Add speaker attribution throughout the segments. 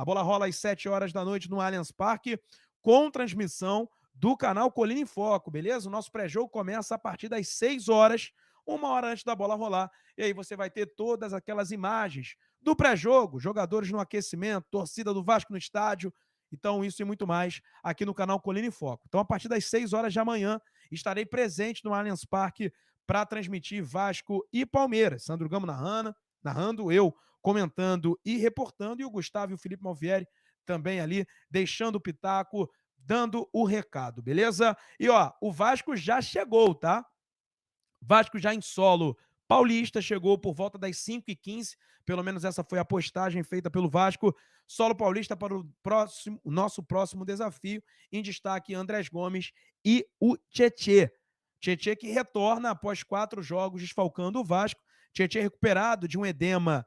Speaker 1: A bola rola às 7 horas da noite no Allianz Parque, com transmissão do canal Colina em Foco, beleza? O nosso pré-jogo começa a partir das 6 horas, uma hora antes da bola rolar. E aí você vai ter todas aquelas imagens do pré-jogo, jogadores no aquecimento, torcida do Vasco no estádio. Então, isso e muito mais aqui no canal Colina em Foco. Então, a partir das 6 horas da manhã, estarei presente no Allianz Parque para transmitir Vasco e Palmeiras. Sandro Gamo narrando, eu comentando e reportando, e o Gustavo e o Felipe Malvieri também ali, deixando o pitaco, dando o recado, beleza? E ó, o Vasco já chegou, tá? Vasco já em solo paulista, chegou por volta das 5h15, pelo menos essa foi a postagem feita pelo Vasco. Solo paulista para o nosso próximo desafio, em destaque Andrés Gomes e o Tietê. Tietê que retorna após 4 jogos desfalcando o Vasco. Tietê recuperado de um edema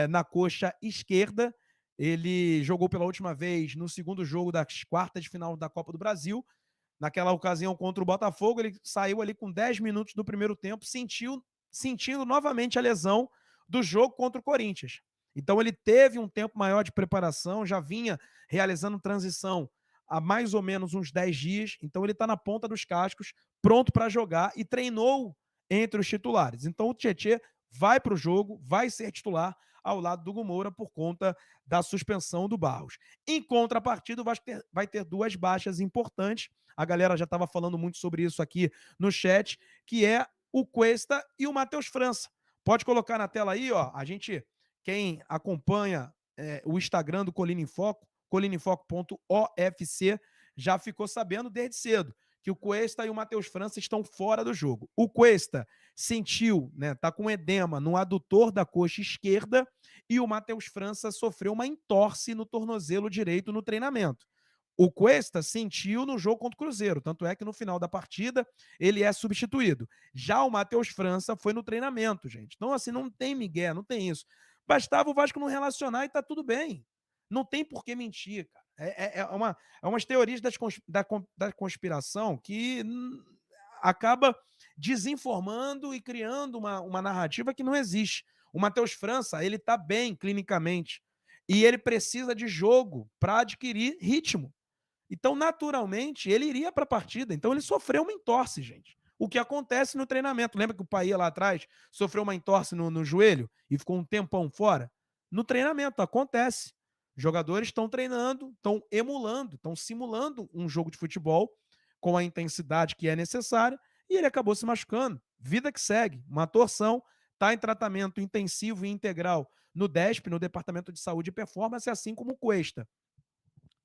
Speaker 1: na coxa esquerda. Ele jogou pela última vez no segundo jogo das quartas de final da Copa do Brasil. Naquela ocasião contra o Botafogo, ele saiu ali com 10 minutos do primeiro tempo, sentindo novamente a lesão do jogo contra o Corinthians. Então ele teve um tempo maior de preparação, já vinha realizando transição há mais ou menos uns 10 dias, então ele está na ponta dos cascos, pronto para jogar e treinou entre os titulares. Então o Tietê vai para o jogo, vai ser titular ao lado do Moura por conta da suspensão do Barros. Em contrapartida, vai ter 2 baixas importantes. A galera já estava falando muito sobre isso aqui no chat, que é o Cuesta e o Matheus França. Pode colocar na tela aí, ó. Quem acompanha o Instagram do Colina em Foco, colinaemfoco.ofc, já ficou sabendo desde cedo que o Cuesta e o Matheus França estão fora do jogo. O Cuesta sentiu, né, tá com edema no adutor da coxa esquerda, e o Matheus França sofreu uma entorse no tornozelo direito no treinamento. O Cuesta sentiu no jogo contra o Cruzeiro, tanto é que no final da partida ele é substituído. Já o Matheus França foi no treinamento, gente. Então, assim, não tem migué, não tem isso. Bastava o Vasco não relacionar e tá tudo bem. Não tem por que mentir, cara. É umas teorias da conspiração que acaba desinformando e criando uma narrativa que não existe. O Matheus França, ele tá bem clinicamente e ele precisa de jogo para adquirir ritmo. Então, naturalmente, ele iria para a partida. Então, ele sofreu uma entorse, gente. O que acontece no treinamento. Lembra que o Paia lá atrás sofreu uma entorse no joelho e ficou um tempão fora? No treinamento, acontece. Os jogadores estão treinando, estão emulando, estão simulando um jogo de futebol com a intensidade que é necessária e ele acabou se machucando. Vida que segue. Uma torção, está em tratamento intensivo e integral no DESP, no Departamento de Saúde e Performance, assim como o Cuesta.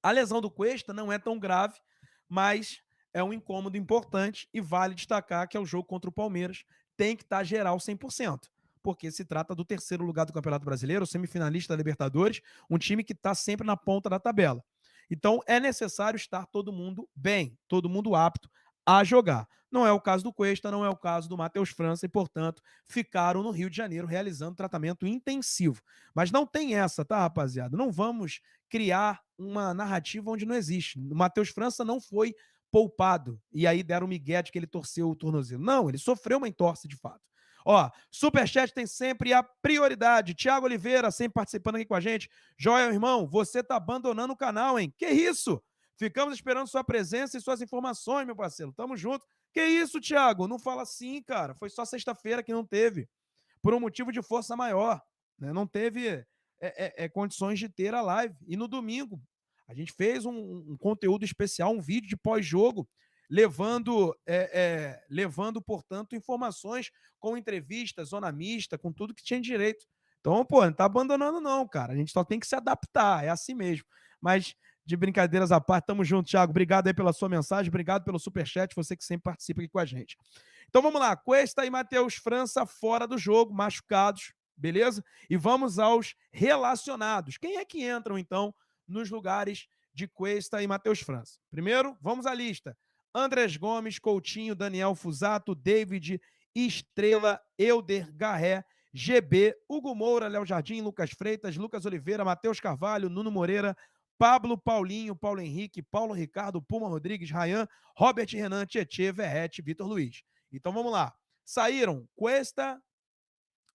Speaker 1: A lesão do Cuesta não é tão grave, mas é um incômodo importante e vale destacar que é o jogo contra o Palmeiras. Tem que estar geral 100%, porque se trata do terceiro lugar do Campeonato Brasileiro, semifinalista da Libertadores, um time que está sempre na ponta da tabela. Então é necessário estar todo mundo bem, todo mundo apto a jogar. Não é o caso do Cuesta, não é o caso do Matheus França e, portanto, ficaram no Rio de Janeiro realizando tratamento intensivo. Mas não tem essa, tá, rapaziada? Não vamos criar uma narrativa onde não existe. O Matheus França não foi poupado e aí deram o migué de que ele torceu o tornozelo. Não, ele sofreu uma entorse de fato. Ó, Superchat tem sempre a prioridade. Tiago Oliveira, sempre participando aqui com a gente. Joel, irmão, você tá abandonando o canal, hein? Que isso? Ficamos esperando sua presença e suas informações, meu parceiro. Tamo junto. Que isso, Tiago? Não fala assim, cara. Foi só sexta-feira que não teve. Por um motivo de força maior. Né? Não teve condições de ter a live. E no domingo, a gente fez um conteúdo especial, um vídeo de pós-jogo, levando, portanto, informações com entrevistas, zona mista, com tudo que tinha direito. Então, pô, não tá abandonando não, cara. A gente só tem que se adaptar, é assim mesmo. Mas, de brincadeiras à parte, tamo junto, Thiago. Obrigado aí pela sua mensagem, obrigado pelo superchat, você que sempre participa aqui com a gente. Então vamos lá, Cuesta e Matheus França fora do jogo, machucados, beleza? E vamos aos relacionados. Quem é que entram, então, nos lugares de Cuesta e Matheus França? Primeiro, vamos à lista. Andrés Gomes, Coutinho, Daniel Fusato, David, Estrela, Euder, Garré, GB, Hugo Moura, Léo Jardim, Lucas Freitas, Lucas Oliveira, Matheus Carvalho, Nuno Moreira, Pablo, Paulinho, Paulo Henrique, Paulo Ricardo, Puma Rodrigues, Rayan, Robert Renan, Tietê, Verrete, Vitor Luiz. Então vamos lá. Saíram Cuesta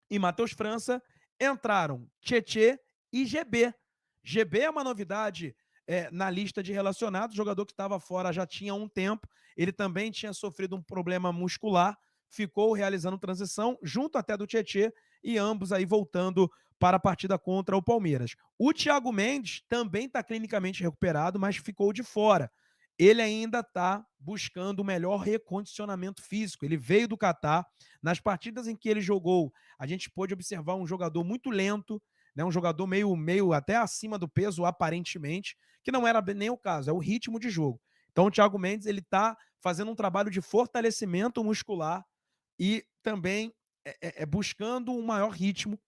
Speaker 1: e Matheus França, entraram Tietê e GB. GB é uma novidade na lista de relacionados, jogador que estava fora já tinha um tempo, ele também tinha sofrido um problema muscular, ficou realizando transição, junto até do Tietê, e ambos aí voltando para a partida contra o Palmeiras. O Thiago Mendes também está clinicamente recuperado, mas ficou de fora. Ele ainda está buscando o melhor recondicionamento físico. Ele veio do Catar. Nas partidas em que ele jogou, a gente pôde observar um jogador muito lento, né, um jogador meio até acima do peso, aparentemente, que não era nem o caso, é o ritmo de jogo. Então o Thiago Mendes ele está fazendo um trabalho de fortalecimento muscular e também buscando um maior ritmo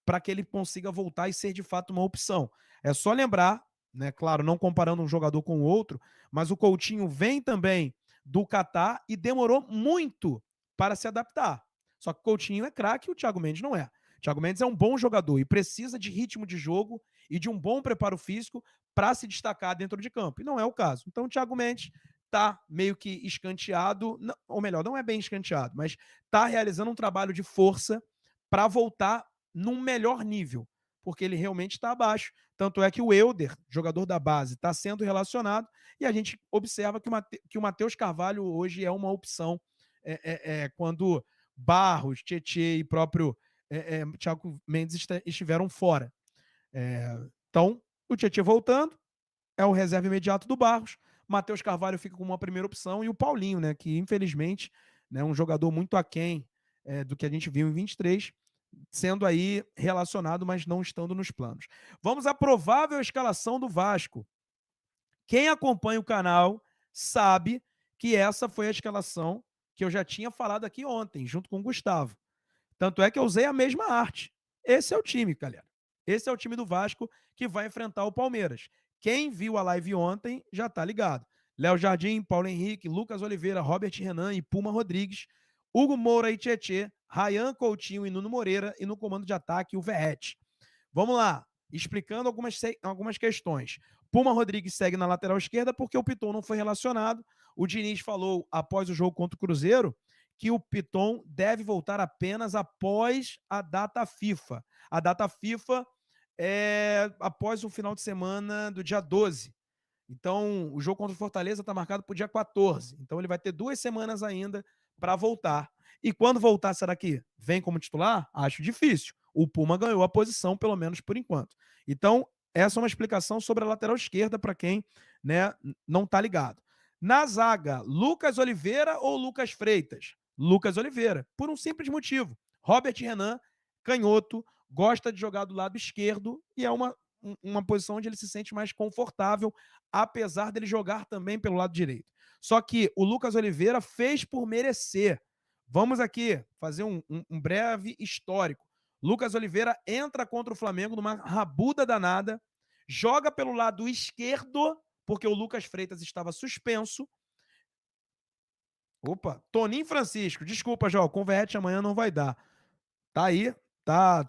Speaker 1: para que ele consiga voltar e ser de fato uma opção. É só lembrar, né, claro, não comparando um jogador com o outro, mas o Coutinho vem também do Catar e demorou muito para se adaptar. Só que o Coutinho é craque e o Thiago Mendes não é. O Thiago Mendes é um bom jogador e precisa de ritmo de jogo e de um bom preparo físico para se destacar dentro de campo. E não é o caso. Então o Thiago Mendes está meio que escanteado, ou melhor, não é bem escanteado, mas está realizando um trabalho de força para voltar num melhor nível, porque ele realmente está abaixo. Tanto é que o Elder, jogador da base, está sendo relacionado e a gente observa que o Matheus Carvalho hoje é uma opção quando Barros, Tietê e próprio Thiago Mendes estiveram fora. Então, o Tietê voltando, é o reserva imediato do Barros. Matheus Carvalho fica como uma primeira opção e o Paulinho, né, que infelizmente é um jogador muito aquém do que a gente viu em 23, sendo aí relacionado, mas não estando nos planos. Vamos à provável escalação do Vasco. Quem acompanha o canal sabe que essa foi a escalação que eu já tinha falado aqui ontem, junto com o Gustavo. Tanto é que eu usei a mesma arte. Esse é o time, galera. Esse é o time do Vasco que vai enfrentar o Palmeiras. Quem viu a live ontem já tá ligado. Léo Jardim, Paulo Henrique, Lucas Oliveira, Robert Renan e Puma Rodrigues, Hugo Moura e Tietê, Rayan Coutinho e Nuno Moreira, e no comando de ataque o Verrete. Vamos lá, explicando algumas questões. Puma Rodrigues segue na lateral esquerda porque o Piton não foi relacionado. O Diniz falou após o jogo contra o Cruzeiro que o Piton deve voltar apenas após a data FIFA. A data FIFA é após o final de semana do dia 12. Então, o jogo contra o Fortaleza está marcado para o dia 14. Então, ele vai ter 2 semanas ainda para voltar. E quando voltar, será que vem como titular? Acho difícil. O Puma ganhou a posição, pelo menos por enquanto. Então, essa é uma explicação sobre a lateral esquerda para quem, né, não está ligado. Na zaga, Lucas Oliveira ou Lucas Freitas? Lucas Oliveira, por um simples motivo. Robert Renan, canhoto, gosta de jogar do lado esquerdo e é uma posição onde ele se sente mais confortável, apesar dele jogar também pelo lado direito. Só que o Lucas Oliveira fez por merecer. Vamos aqui fazer um breve histórico. Lucas Oliveira entra contra o Flamengo numa rabuda danada, joga pelo lado esquerdo, porque o Lucas Freitas estava suspenso. Opa, Toninho Francisco, desculpa, João, converte amanhã não vai dar. Tá aí, tá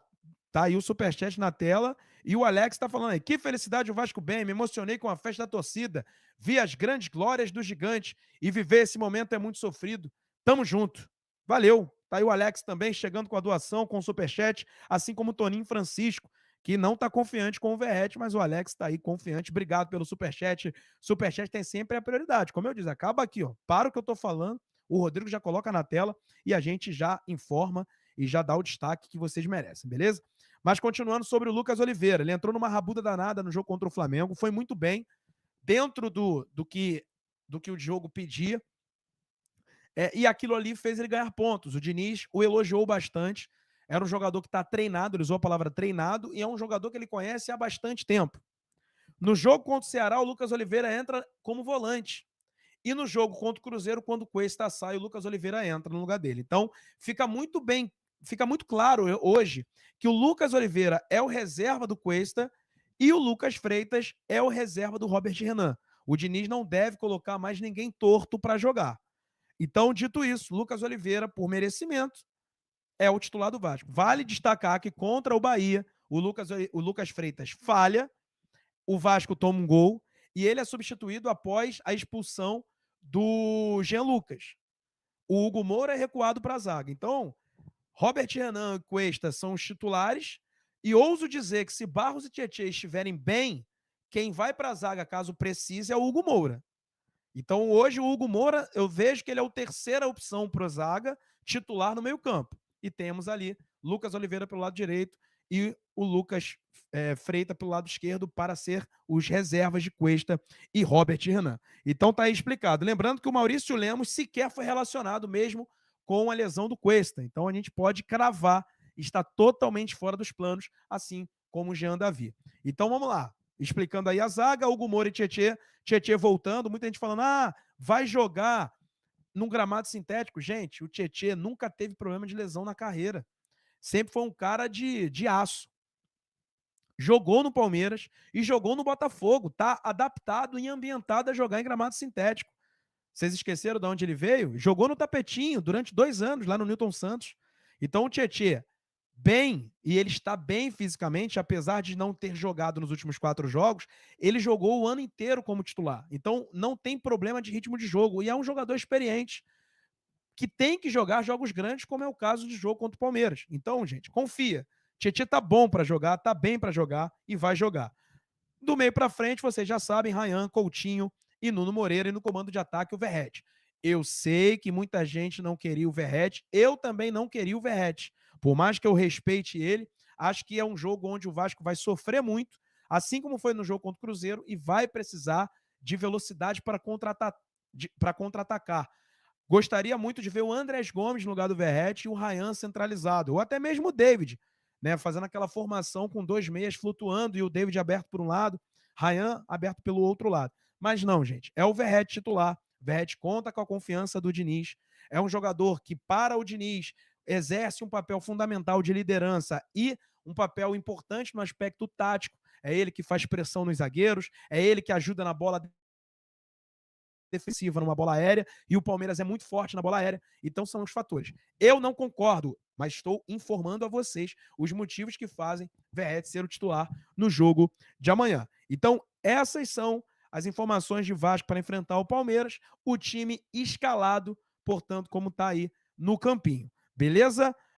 Speaker 1: aí o superchat na tela. E o Alex tá falando aí, que felicidade o Vasco bem, me emocionei com a festa da torcida, vi as grandes glórias do gigante e viver esse momento é muito sofrido. Tamo junto. Valeu. Tá aí o Alex também chegando com a doação, com o superchat, assim como o Toninho Francisco, que não tá confiante com o Verrete, mas o Alex tá aí confiante. Obrigado pelo superchat. Superchat tem sempre a prioridade. Como eu disse, acaba aqui, ó. Para o que eu tô falando, o Rodrigo já coloca na tela e a gente já informa e já dá o destaque que vocês merecem, beleza? Mas continuando sobre o Lucas Oliveira, ele entrou numa rabuda danada no jogo contra o Flamengo, foi muito bem, dentro do que o jogo pedia, e aquilo ali fez ele ganhar pontos. O Diniz o elogiou bastante, era um jogador que está treinado, ele usou a palavra treinado, e é um jogador que ele conhece há bastante tempo. No jogo contra o Ceará, o Lucas Oliveira entra como volante. E no jogo contra o Cruzeiro, quando o Cuesta sai, o Lucas Oliveira entra no lugar dele. Então, fica muito claro hoje que o Lucas Oliveira é o reserva do Cuesta e o Lucas Freitas é o reserva do Robert Renan. O Diniz não deve colocar mais ninguém torto para jogar. Então, dito isso, Lucas Oliveira, por merecimento, é o titular do Vasco. Vale destacar que contra o Bahia, o Lucas Freitas falha, o Vasco toma um gol e ele é substituído após a expulsão do Jean Lucas. O Hugo Moura é recuado para a zaga. Então, Robert Renan e Cuesta são os titulares e ouso dizer que se Barros e Tietê estiverem bem, quem vai para a zaga, caso precise, é o Hugo Moura. Então, hoje, o Hugo Moura, eu vejo que ele é a terceira opção para a zaga, titular no meio-campo. E temos ali Lucas Oliveira pelo lado direito e o Lucas Freitas pelo lado esquerdo para ser os reservas de Cuesta e Robert Renan. Então, tá aí explicado. Lembrando que o Maurício Lemos sequer foi relacionado mesmo com a lesão do Cuesta. Então, a gente pode cravar, está totalmente fora dos planos, assim como o Jean Davi. Então, vamos lá. Explicando aí a zaga, Hugo Moura e Tietê voltando, muita gente falando, vai jogar num gramado sintético. Gente, o Tietê nunca teve problema de lesão na carreira. Sempre foi um cara de aço. Jogou no Palmeiras e jogou no Botafogo. Tá adaptado e ambientado a jogar em gramado sintético. Vocês esqueceram de onde ele veio? Jogou no Tapetinho durante 2 anos, lá no Newton Santos. Então o Tietê, bem, e ele está bem fisicamente, apesar de não ter jogado nos últimos 4 jogos, ele jogou o ano inteiro como titular. Então não tem problema de ritmo de jogo. E é um jogador experiente que tem que jogar jogos grandes, como é o caso de jogo contra o Palmeiras. Então, gente, confia. Tietê tá bom para jogar, tá bem para jogar e vai jogar. Do meio para frente, vocês já sabem, Ryan, Coutinho e Nuno Moreira, e no comando de ataque o Verratti. Eu sei que muita gente não queria o Verratti, eu também não queria o Verratti. Por mais que eu respeite ele, acho que é um jogo onde o Vasco vai sofrer muito, assim como foi no jogo contra o Cruzeiro, e vai precisar de velocidade para contra-atacar. Gostaria muito de ver o Andrés Gomes no lugar do Verratti e o Ryan centralizado, ou até mesmo o David, né, fazendo aquela formação com 2 meias flutuando e o David aberto por um lado, Ryan aberto pelo outro lado. Mas não, gente, é o Verratti titular. O Verratti conta com a confiança do Diniz. É um jogador que, para o Diniz, exerce um papel fundamental de liderança e um papel importante no aspecto tático. É ele que faz pressão nos zagueiros, é ele que ajuda na bola defensiva numa bola aérea, e o Palmeiras é muito forte na bola aérea, então são os fatores. Eu não concordo, mas estou informando a vocês os motivos que fazem Verratti ser o titular no jogo de amanhã. Então, essas são as informações de Vasco para enfrentar o Palmeiras, o time escalado, portanto, como está aí no campinho. Beleza?